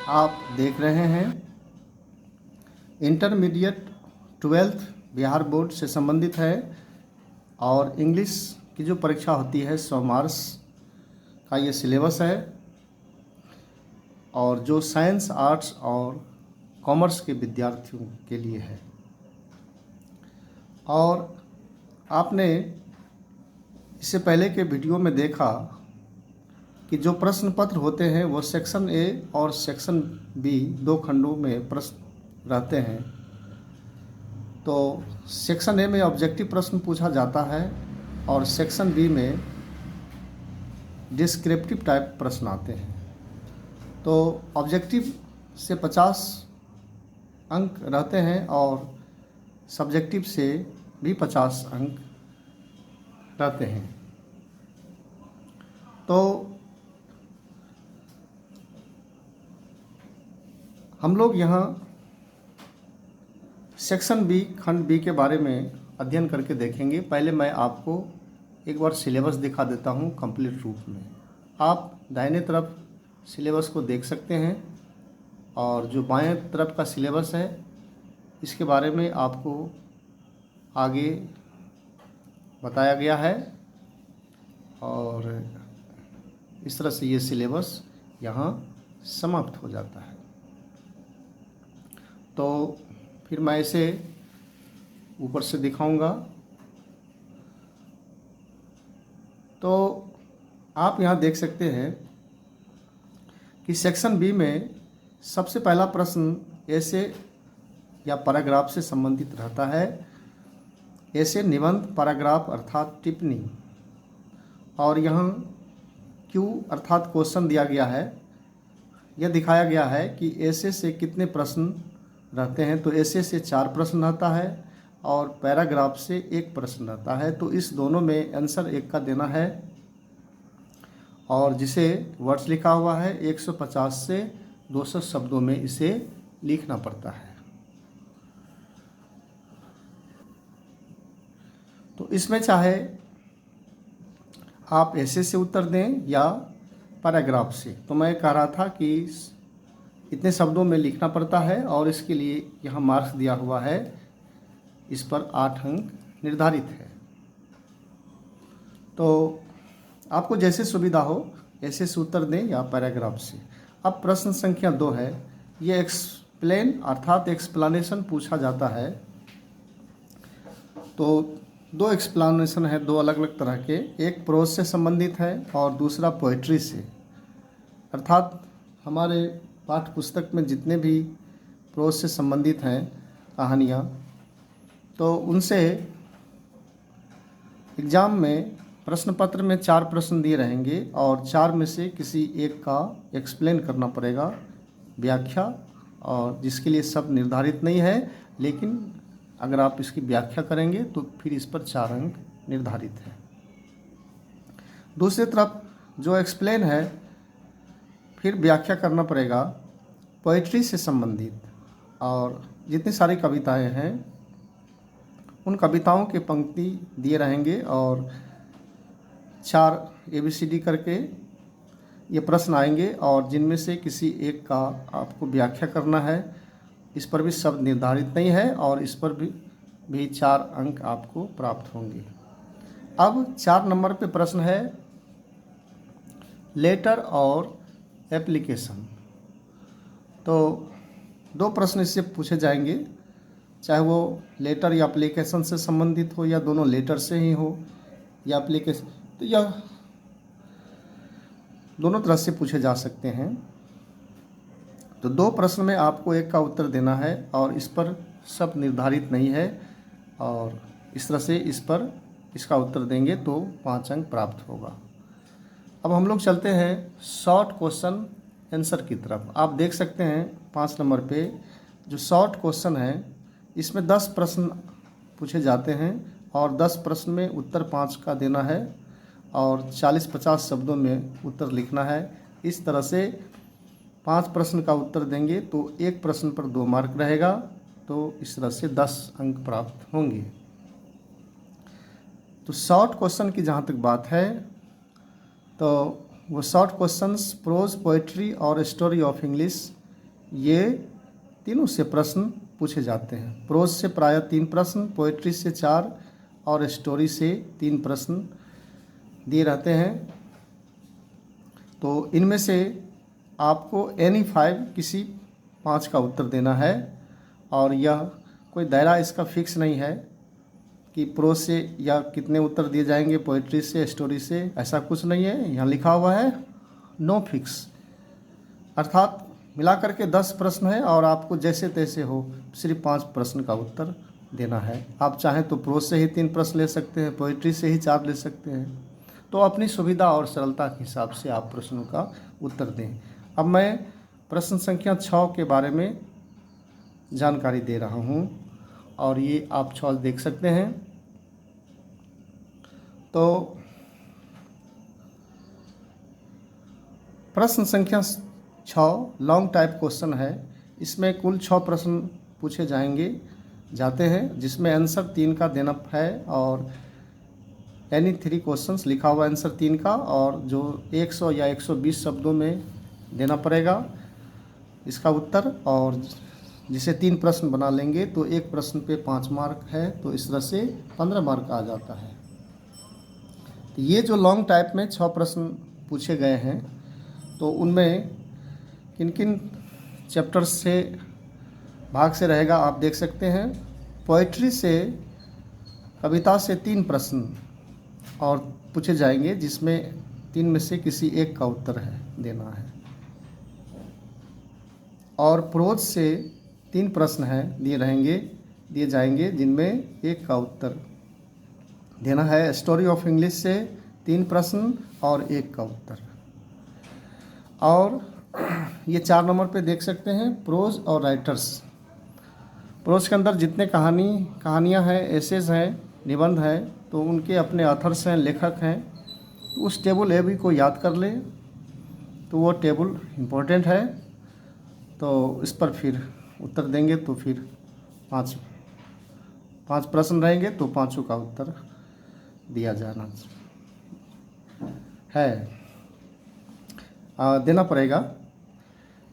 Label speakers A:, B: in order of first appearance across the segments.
A: आप देख रहे हैं इंटरमीडिएट 12th बिहार बोर्ड से संबंधित है और इंग्लिश की जो परीक्षा होती है 100 मार्क्स का ये सिलेबस है और जो साइंस, आर्ट्स और कॉमर्स के विद्यार्थियों के लिए है। और आपने इससे पहले के वीडियो में देखा कि जो प्रश्न पत्र होते हैं वो सेक्शन ए और सेक्शन बी दो खंडों में प्रश्न रहते हैं। तो सेक्शन ए में ऑब्जेक्टिव प्रश्न पूछा जाता है और सेक्शन बी में डिस्क्रिप्टिव टाइप प्रश्न आते हैं। तो ऑब्जेक्टिव से 50 अंक रहते हैं और सब्जेक्टिव से भी 50 अंक रहते हैं। तो हम लोग यहाँ सेक्शन बी खंड बी के बारे में अध्ययन करके देखेंगे। पहले मैं आपको एक बार सिलेबस दिखा देता हूँ कंप्लीट रूप में। आप दाहिने तरफ सिलेबस को देख सकते हैं और जो बाएं तरफ का सिलेबस है इसके बारे में आपको आगे बताया गया है और इस तरह से ये सिलेबस यहाँ समाप्त हो जाता है। तो फिर मैं इसे ऊपर से दिखाऊंगा। तो आप यहाँ देख सकते हैं कि सेक्शन बी में सबसे पहला प्रश्न ऐसे या पैराग्राफ से संबंधित रहता है। ऐसे निबंध, पैराग्राफ अर्थात टिप्पणी, और यहाँ क्यू अर्थात क्वेश्चन दिया गया है। यह दिखाया गया है कि ऐसे से कितने प्रश्न रहते हैं। तो ऐसे से 4 प्रश्न रहता है और पैराग्राफ से 1 प्रश्न रहता है। तो इस दोनों में आंसर 1 का देना है और जिसे वर्ड्स लिखा हुआ है 150 से 200 शब्दों में इसे लिखना पड़ता है। तो इसमें चाहे आप ऐसे से उत्तर दें या पैराग्राफ से। तो मैं कह रहा था कि इतने शब्दों में लिखना पड़ता है और इसके लिए यहाँ मार्क्स दिया हुआ है। इस पर 8 अंक निर्धारित है। तो आपको जैसे सुविधा हो ऐसे से उत्तर दें या पैराग्राफ से। अब प्रश्न संख्या 2 है। ये एक्सप्लेन अर्थात एक्सप्लेनेशन पूछा जाता है। तो 2 एक्सप्लेनेशन है, 2 अलग अलग तरह के। एक प्रोज से संबंधित है और दूसरा पोइट्री से। अर्थात हमारे पाठ्य पुस्तक में जितने भी प्रोज से संबंधित हैं कहानियाँ, तो उनसे एग्ज़ाम में प्रश्न पत्र में 4 प्रश्न दिए रहेंगे और 4 में से किसी एक का एक्सप्लेन करना पड़ेगा, व्याख्या, और जिसके लिए सब निर्धारित नहीं है, लेकिन अगर आप इसकी व्याख्या करेंगे तो फिर इस पर 4 अंक निर्धारित है। दूसरी तरफ जो एक्सप्लेन है फिर व्याख्या करना पड़ेगा पोइट्री से संबंधित, और जितनी सारी कविताएं हैं उन कविताओं के पंक्ति दिए रहेंगे और 4 ABCD करके ये प्रश्न आएंगे और जिनमें से किसी एक का आपको व्याख्या करना है इस पर भी शब्द निर्धारित नहीं है और इस पर भी 4 अंक आपको प्राप्त होंगे। अब 4 नंबर पे प्रश्न है लेटर और एप्लीकेशन। तो 2 प्रश्न इससे पूछे जाएंगे, चाहे वो लेटर या एप्लीकेशन से संबंधित हो या दोनों लेटर से ही हो या एप्लीकेशन, तो यह दोनों तरह से पूछे जा सकते हैं। तो 2 प्रश्न में आपको एक का उत्तर देना है और इस पर सब निर्धारित नहीं है और इस तरह से इसका उत्तर देंगे तो 5 अंक प्राप्त होगा। अब हम लोग चलते हैं शॉर्ट क्वेश्चन आंसर की तरफ। आप देख सकते हैं 5 नंबर पे जो शॉर्ट क्वेश्चन है इसमें 10 प्रश्न पूछे जाते हैं और 10 प्रश्न में उत्तर 5 का देना है और 40-50 शब्दों में उत्तर लिखना है। इस तरह से 5 प्रश्न का उत्तर देंगे तो एक प्रश्न पर 2 मार्क रहेगा, तो इस तरह से 10 अंक प्राप्त होंगे। तो शॉर्ट क्वेश्चन की जहाँ तक बात है तो वो शॉर्ट क्वेश्चंस प्रोज, पोएट्री और स्टोरी ऑफ इंग्लिश, ये तीनों से प्रश्न पूछे जाते हैं। प्रोज से प्रायः 3 प्रश्न, पोएट्री से 4 और स्टोरी से 3 प्रश्न दिए रहते हैं। तो इनमें से आपको एनी 5 किसी 5 का उत्तर देना है और यह कोई दायरा इसका फिक्स नहीं है कि प्रोज से या कितने उत्तर दिए जाएंगे, पोएट्री से, स्टोरी से, ऐसा कुछ नहीं है। यहाँ लिखा हुआ है नो फिक्स, अर्थात मिलाकर के 10 प्रश्न है और आपको जैसे तैसे हो सिर्फ 5 प्रश्न का उत्तर देना है। आप चाहें तो प्रोज से ही 3 प्रश्न ले सकते हैं, पोएट्री से ही 4 ले सकते हैं। तो अपनी सुविधा और सरलता के हिसाब से आप प्रश्नों का उत्तर दें। अब मैं प्रश्न संख्या 6 के बारे में जानकारी दे रहा हूँ और ये आप 6 देख सकते हैं। तो प्रश्न संख्या 6 लॉन्ग टाइप क्वेश्चन है। इसमें कुल 6 प्रश्न पूछे जाते हैं जिसमें आंसर 3 का देना है और एनी 3 क्वेश्चंस लिखा हुआ आंसर 3 का और जो 100 या 120 शब्दों में देना पड़ेगा इसका उत्तर, और जिसे 3 प्रश्न बना लेंगे तो एक प्रश्न पे 5 मार्क है, तो इस तरह से 15 मार्क आ जाता है। तो ये जो लॉन्ग टाइप में 6 प्रश्न पूछे गए हैं तो उनमें किन किन चैप्टर्स से भाग से रहेगा आप देख सकते हैं। पोएट्री से, कविता से 3 प्रश्न और पूछे जाएंगे जिसमें 3 में से किसी एक का उत्तर देना है। और प्रोज से 3 प्रश्न दिए जाएंगे जिनमें एक का उत्तर देना है। स्टोरी ऑफ इंग्लिश से 3 प्रश्न और एक का उत्तर। और ये 4 नंबर पे देख सकते हैं प्रोज और राइटर्स। प्रोज के अंदर जितने कहानियाँ हैं, एसेज हैं, निबंध हैं, तो उनके अपने ऑथर्स हैं, लेखक हैं। तो उस टेबल ए बी को याद कर लें, तो वो टेबल इम्पोर्टेंट है। तो इस पर फिर उत्तर देंगे तो फिर 5 प्रश्न रहेंगे तो 5 का उत्तर दिया जाना है, देना पड़ेगा।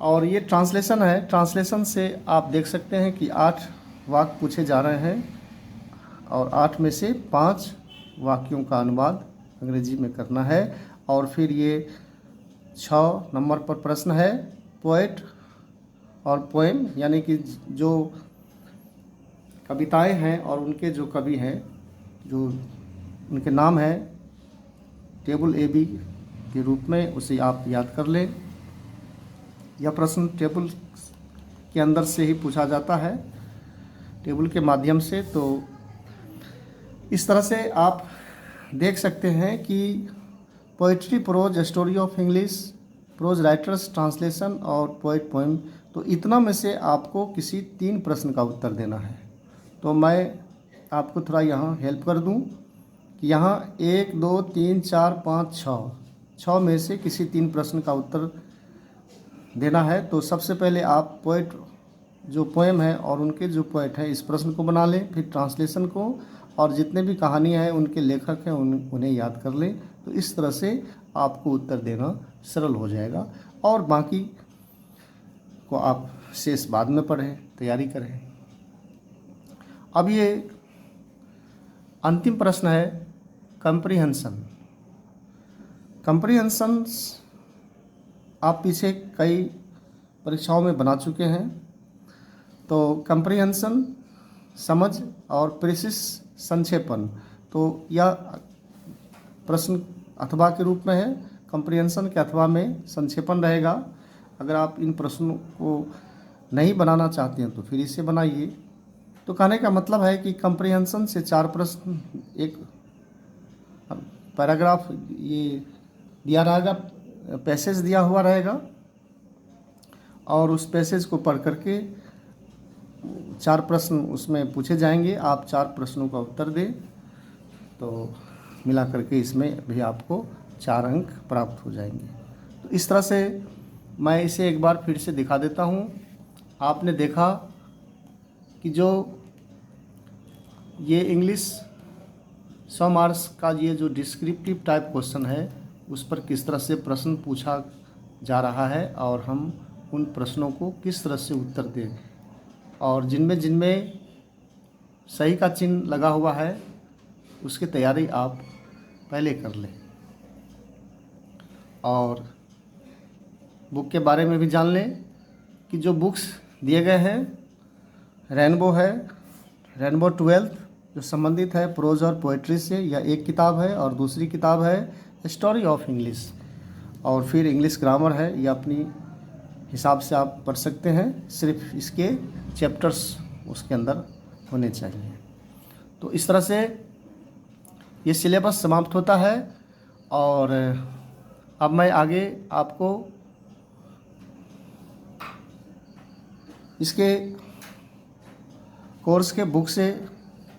A: और ये ट्रांसलेशन है। ट्रांसलेशन से आप देख सकते हैं कि 8 वाक्य पूछे जा रहे हैं और 8 में से 5 वाक्यों का अनुवाद अंग्रेजी में करना है। और फिर ये 6 नंबर पर प्रश्न है पोएट और पोएम, यानी कि जो कविताएं हैं और उनके जो कवि हैं, जो उनके नाम हैं, टेबल ए बी के रूप में उसे आप याद कर लें। यह प्रश्न टेबल के अंदर से ही पूछा जाता है, टेबल के माध्यम से। तो इस तरह से आप देख सकते हैं कि poetry, prose, story of English, prose, writers, translation और पोएट, पोएम, तो इतना में से आपको किसी 3 प्रश्न का उत्तर देना है। तो मैं आपको थोड़ा यहाँ हेल्प कर दूँ कि यहाँ 1, 2, 3, 4, 5, 6 में से किसी 3 प्रश्न का उत्तर देना है। तो सबसे पहले आप पोएट, जो पोएम है और उनके जो पोएट हैं, इस प्रश्न को बना लें, फिर ट्रांसलेशन को, और जितने भी कहानियाँ हैं उनके लेखक हैं उन्हें याद कर लें। तो इस तरह से आपको उत्तर देना सरल हो जाएगा और बाकी को आप शेष बाद में पढ़ें, तैयारी करें। अब ये अंतिम प्रश्न है कंप्रीहेंशन। कंप्रीहेंशन आप पीछे कई परीक्षाओं में बना चुके हैं। तो कंप्रीहेंशन समझ और प्रेसिस संक्षेपण, तो यह प्रश्न अथवा के रूप में है। कंप्रीहेंशन के अथवा में संक्षेपण रहेगा। अगर आप इन प्रश्नों को नहीं बनाना चाहते हैं तो फिर इसे बनाइए। तो कहने का मतलब है कि कंप्रीहेंशन से 4 प्रश्न, एक पैराग्राफ ये दिया रहेगा, पैसेज दिया हुआ रहेगा, और उस पैसेज को पढ़ करके 4 प्रश्न उसमें पूछे जाएंगे। आप 4 प्रश्नों का उत्तर दें तो मिला करके इसमें भी आपको 4 अंक प्राप्त हो जाएंगे। तो इस तरह से मैं इसे एक बार फिर से दिखा देता हूँ। आपने देखा कि जो ये इंग्लिश 100 मार्क्स का ये जो डिस्क्रिप्टिव टाइप क्वेश्चन है, उस पर किस तरह से प्रश्न पूछा जा रहा है और हम उन प्रश्नों को किस तरह से उत्तर दें, और जिनमें जिनमें सही का चिन्ह लगा हुआ है उसकी तैयारी आप पहले कर लें। और बुक के बारे में भी जान लें कि जो बुक्स दिए गए हैं, रेनबो है, रेनबो 12 जो संबंधित है प्रोज और पोएट्री से, यह एक किताब है, और दूसरी किताब है स्टोरी ऑफ इंग्लिश, और फिर इंग्लिश ग्रामर है। यह अपनी हिसाब से आप पढ़ सकते हैं, सिर्फ इसके चैप्टर्स उसके अंदर होने चाहिए। तो इस तरह से ये सिलेबस समाप्त होता है। और अब मैं आगे आपको इसके कोर्स के बुक से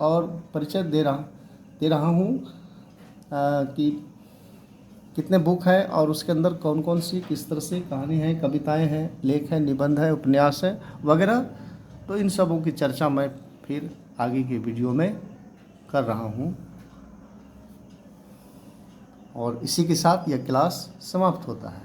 A: और परिचय दे रहा हूँ कि कितने बुक हैं और उसके अंदर कौन कौन सी किस तरह से कहानी है, कविताएं हैं, लेख है, निबंध है, उपन्यास है वगैरह। तो इन सबों की चर्चा मैं फिर आगे के वीडियो में कर रहा हूँ। और इसी के साथ यह क्लास समाप्त होता है।